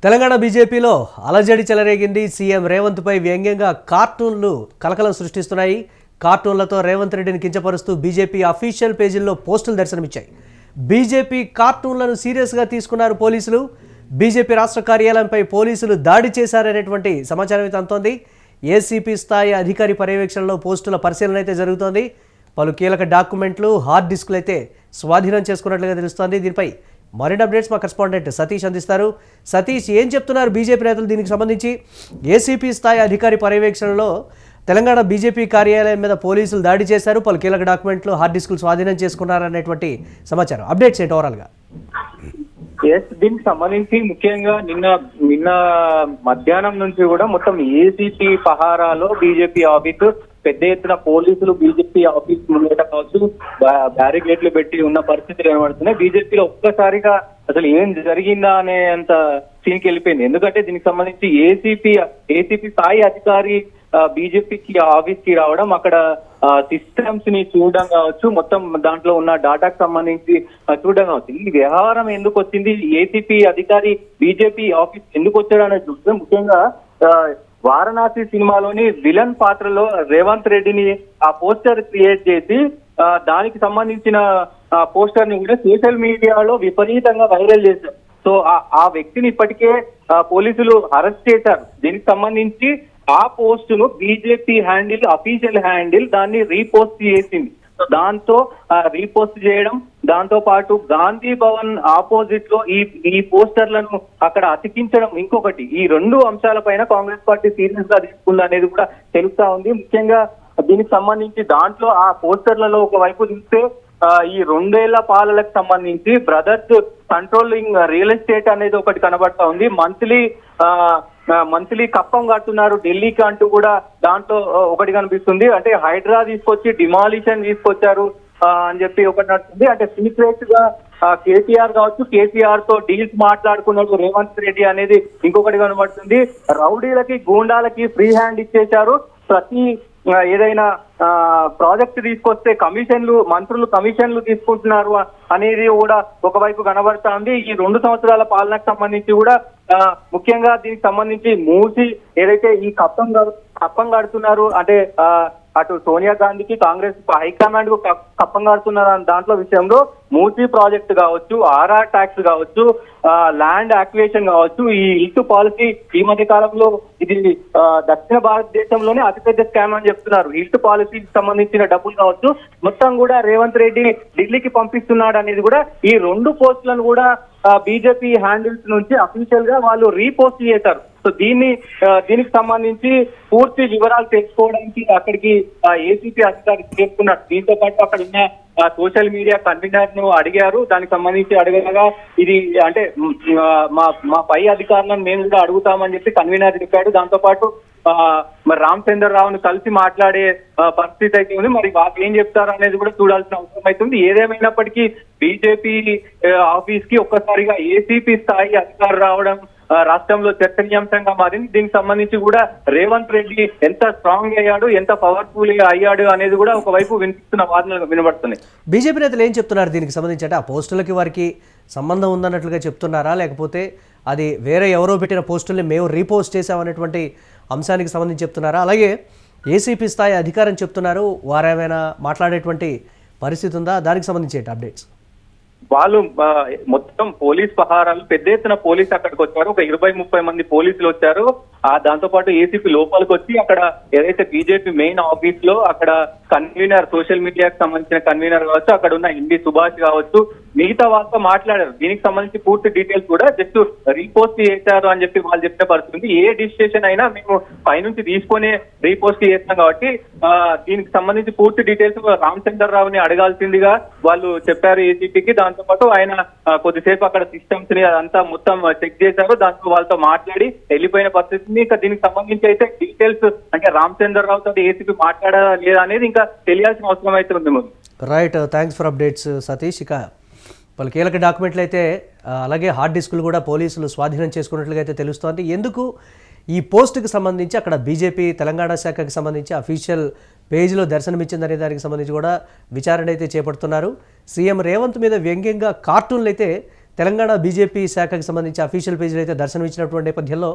తెలంగాణ బీజేపీలో అలజడి చెలరేగింది. సీఎం రేవంత్ పై వ్యంగ్యంగా కార్టూన్లు కలకలం సృష్టిస్తున్నాయి. కార్టూన్లతో రేవంత్ రెడ్డిని కించపరుస్తూ బీజేపీ అఫీషియల్ పేజీల్లో పోస్టులు దర్శనమిచ్చాయి. బీజేపీ కార్టూన్లను సీరియస్గా తీసుకున్నారు పోలీసులు. బీజేపీ రాష్ట్ర కార్యాలయంపై పోలీసులు దాడి చేశారనేటువంటి సమాచారం అయితే అందుతోంది. ఏసీపీ స్థాయి అధికారి పర్యవేక్షణలో పోస్టుల పరిశీలన అయితే జరుగుతోంది. పలు కీలక డాక్యుమెంట్లు, హార్డ్ డిస్కులు అయితే స్వాధీనం చేసుకున్నట్లుగా తెలుస్తోంది. దీనిపై మరిన్ని అప్డేట్స్ మా కరెస్పాండెంట్ సతీష్ అందిస్తారు. సతీష్, ఏం చెప్తున్నారు బీజేపీ నేతలు దీనికి సంబంధించి? ఏసీపీ స్థాయి అధికారి పర్యవేక్షణలో తెలంగాణ బీజేపీ కార్యాలయం మీద పోలీసులు దాడి చేశారు. పలు కీలక డాక్యుమెంట్లు, హార్డ్ డిస్కులు స్వాధీనం చేసుకున్నారనేటువంటి సమాచారం. అప్డేట్స్ ఏంటి ఓవరాల్గా? దీనికి సంబంధించి ముఖ్యంగా నిన్న మధ్యాహ్నం నుంచి కూడా మొత్తం ఏసీపీ పహారాలో బీజేపీ ఆఫీసు పెద్ద ఎత్తున పోలీసులు బీజేపీ ఆఫీస్ ముంగట కావచ్చు బ్యారికేడ్లు పెట్టి ఉన్న పరిస్థితులు కనబడుతున్నాయి. బీజేపీలో ఒక్కసారిగా అసలు ఏం జరిగిందా అనే అంత సీన్కి వెళ్ళిపోయింది. ఎందుకంటే దీనికి సంబంధించి ఏసీపీ స్థాయి అధికారి బీజేపీకి ఆఫీస్ కి రావడం, అక్కడ సిస్టమ్స్ ని చూడడం కావచ్చు, మొత్తం దాంట్లో ఉన్న డాటాకు సంబంధించి చూడడం కావచ్చు. ఈ వ్యవహారం ఎందుకు వచ్చింది, ఏసీపీ అధికారి బీజేపీ ఆఫీస్ ఎందుకు వచ్చాడు అనేది చూస్తే ముఖ్యంగా వారణాసి సినిమాలోని విలన్ పాత్రలో రేవంత్ రెడ్డిని ఆ పోస్టర్ క్రియేట్ చేసి దానికి సంబంధించిన పోస్టర్ ని కూడా సోషల్ మీడియాలో విపరీతంగా వైరల్ చేశారు. సో ఆ వ్యక్తిని ఇప్పటికే పోలీసులు అరెస్ట్ చేశారు. దీనికి సంబంధించి ఆ పోస్ట్ ను బీజేపీ హ్యాండిల్, అఫీషియల్ హ్యాండిల్ దాన్ని రీపోస్ట్ చేసింది. సో దాంతో రీపోస్ట్ చేయడం, దాంతో పాటు గాంధీ భవన్ ఆపోజిట్ లో ఈ పోస్టర్లను అక్కడ అతికించడం ఇంకొకటి, ఈ రెండు అంశాలపైన కాంగ్రెస్ పార్టీ సీరియస్ గా తీసుకుంది అనేది కూడా తెలుస్తా ఉంది. ముఖ్యంగా దీనికి సంబంధించి దాంట్లో ఆ పోస్టర్లలో ఒకవైపు చూస్తే ఈ 2 ఏళ్ల పాలనకు సంబంధించి బ్రదర్స్ కంట్రోలింగ్ రియల్ ఎస్టేట్ అనేది ఒకటి కనబడతా ఉంది. మంత్లీ కప్పం కడుతున్నారు ఢిల్లీకి అంటూ కూడా దాంట్లో ఒకటి కనిపిస్తుంది. అంటే హైడ్రా తీసుకొచ్చి డిమాలిషన్ తీసుకొచ్చారు అని చెప్పి ఒకటి నడుస్తుంది. అంటే సీక్రెట్ గా కేసీఆర్ కావచ్చు, కేసీఆర్ తో డీల్స్ మాట్లాడుకున్నాడు రేవంత్ రెడ్డి అనేది ఇంకొకటి కనబడుతుంది. రౌడీలకి, గూండాలకి ఫ్రీ హ్యాండ్ ఇచ్చేశారు. ప్రతి ఏదైనా ప్రాజెక్ట్ తీసుకొస్తే మంత్రులు కమిషన్లు తీసుకుంటున్నారు అనేది కూడా ఒకవైపు కనబడతా ఉంది. ఈ 2 సంవత్సరాల పాలనకు సంబంధించి కూడా ముఖ్యంగా దీనికి సంబంధించి మూసి ఏదైతే ఈ కప్పం కడుతున్నారు, అంటే అటు సోనియా గాంధీకి, కాంగ్రెస్ హైకమాండ్ కు కప్పం కడుతున్నారు దాంట్లో విషయంలో మూసీ ప్రాజెక్ట్ కావచ్చు, ఆర్ఆర్ ట్యాక్స్ కావచ్చు, ల్యాండ్ యాక్విజిషన్ కావచ్చు, ఈ ఇల్టు పాలసీ ఈ మధ్య కాలంలో ఇది దక్షిణ భారతదేశంలోనే అతిపెద్ద స్కామ్ అని చెప్తున్నారు. ఇల్టు పాలసీకి సంబంధించిన డబ్బులు కావచ్చు మొత్తం కూడా రేవంత్ రెడ్డి ఢిల్లీకి పంపిస్తున్నాడు అనేది కూడా ఈ 2 పోస్టులను కూడా బీజేపీ హ్యాండిల్స్ నుంచి అఫీషియల్ గా వాళ్ళు రీపోస్ట్ చేశారు. సో దీనికి సంబంధించి పూర్తి వివరాలు తెలుసుకోవడానికి అక్కడికి ఏసీపీ అధికారి చేరుకున్నారు. దీంతో పాటు అక్కడ ఉన్న సోషల్ మీడియా కన్వీనర్ ను అడిగారు. దానికి సంబంధించి అడగగా ఇది అంటే మా పై అధికారులను మేము కూడా అడుగుతామని చెప్పి కన్వీనర్ చెప్పాడు. దాంతో పాటు మరి రామచంద్రరావును కలిసి మాట్లాడే పరిస్థితి అయితే ఉంది. మరి వాళ్ళు ఏం చెప్తారు అనేది కూడా చూడాల్సిన అవసరం అవుతుంది. ఏదేమైనప్పటికీ బీజేపీ ఆఫీస్ కి ఒక్కసారిగా ఏసీపీ స్థాయి అధికారులు రావడం రాష్ట్రంలో చర్చనీయాంశంగా మారింది. దీనికి సంబంధించి కూడా రేవంత్ రెడ్డి ఎంత స్ట్రాంగ్ అయ్యాడు, ఎంత పవర్ఫుల్ అయ్యాడు అనేది కూడా ఒకవైపు వినిపిస్తున్న వాదనలు వినబడుతున్నాయి. బీజేపీ నేతలు ఏం చెప్తున్నారు దీనికి సంబంధించి? అంటే ఆ పోస్టులకి వారికి సంబంధం ఉందన్నట్లుగా చెప్తున్నారా, లేకపోతే అది వేరే ఎవరో పెట్టిన పోస్టుల్ని మేము రీపోస్ట్ చేసామనేటువంటి అంశానికి సంబంధించి చెప్తున్నారా? అలాగే ఏసీపీ స్థాయి అధికారం చెప్తున్నారు, వారేమైనా మాట్లాడేటువంటి పరిస్థితి ఉందా? దానికి సంబంధించి ఏంటి అప్డేట్స్? వాళ్ళు మొత్తం పోలీస్ పహారాలు పెద్ద ఎత్తున పోలీసు అక్కడికి వచ్చారు. ఒక 20-30 మంది పోలీసులు వచ్చారు. దాంతో పాటు ఏసీపీ లోపలికి వచ్చి అక్కడ ఏదైతే బీజేపీ మెయిన్ ఆఫీస్ లో అక్కడ కన్వీనర్, సోషల్ మీడియాకి సంబంధించిన కన్వీనర్ కావచ్చు, అక్కడ ఉన్న ఎండి సుభాష్ కావచ్చు, మిగతా వాళ్ళతో మాట్లాడారు. దీనికి సంబంధించి పూర్తి డీటెయిల్స్ కూడా జస్ట్ రీపోస్ట్ చేశారు అని చెప్పి వాళ్ళు చెప్పిన పరిస్థితి. ఏ డిసిషన్ అయినా మేము పైనుంచి తీసుకొని రీపోస్ట్ చేస్తాం కాబట్టి దీనికి సంబంధించి పూర్తి డీటెయిల్స్ రామచంద్రరావుని అడగాల్సిందిగా వాళ్ళు చెప్పారు ఏసీపీకి. దాంతో పాటు ఆయన కొద్దిసేపు అక్కడ సిస్టమ్స్ ని అదంతా మొత్తం చెక్ చేశారు. దాంతో వాళ్ళతో మాట్లాడి వెళ్ళిపోయిన పరిస్థితి. ఇంకా దీనికి సంబంధించి అయితే డీటెయిల్స్ అంటే రామచంద్రరావు తో ఏసీపీ మాట్లాడారా లేదా అనేది ఇంకా తెలియాల్సిన అవసరం అయితే ఉంది. Right, thanks for updates Satish. ఇక పలు కీలక డాక్యుమెంట్లు అయితే అలాగే హార్డ్ డిస్కులు కూడా పోలీసులు స్వాధీనం చేసుకున్నట్లుగా అయితే తెలుస్తోంది. ఎందుకు ఈ పోస్టుకి సంబంధించి అక్కడ బీజేపీ తెలంగాణ శాఖకి సంబంధించి అఫీషియల్ పేజీలో దర్శనమిచ్చిందనే దానికి సంబంధించి కూడా విచారణ అయితే చేపడుతున్నారు. సీఎం రేవంత్ మీద వ్యంగ్యంగా కార్టూన్లు అయితే తెలంగాణ బీజేపీ శాఖకి సంబంధించి అఫీషియల్ పేజీలు అయితే దర్శనమిచ్చినటువంటి నేపథ్యంలో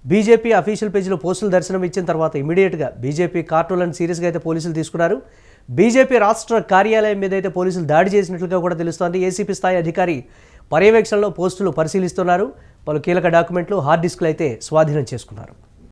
బీజేపీ అఫీషియల్ పేజీలో పోస్టులు దర్శనం ఇచ్చిన తర్వాత ఇమీడియట్గా బీజేపీ కార్టూన్లను సీరియస్గా అయితే పోలీసులు తీసుకున్నారు. బీజేపీ రాష్ట్ర కార్యాలయం మీద అయితే పోలీసులు దాడి చేసినట్లుగా కూడా తెలుస్తోంది. ఏసీపీ స్థాయి అధికారి పర్యవేక్షణలో పోస్టులు పరిశీలిస్తున్నారు. పలు కీలక డాక్యుమెంట్లు హార్డ్ డిస్క్లు అయితే స్వాధీనం చేసుకున్నారు.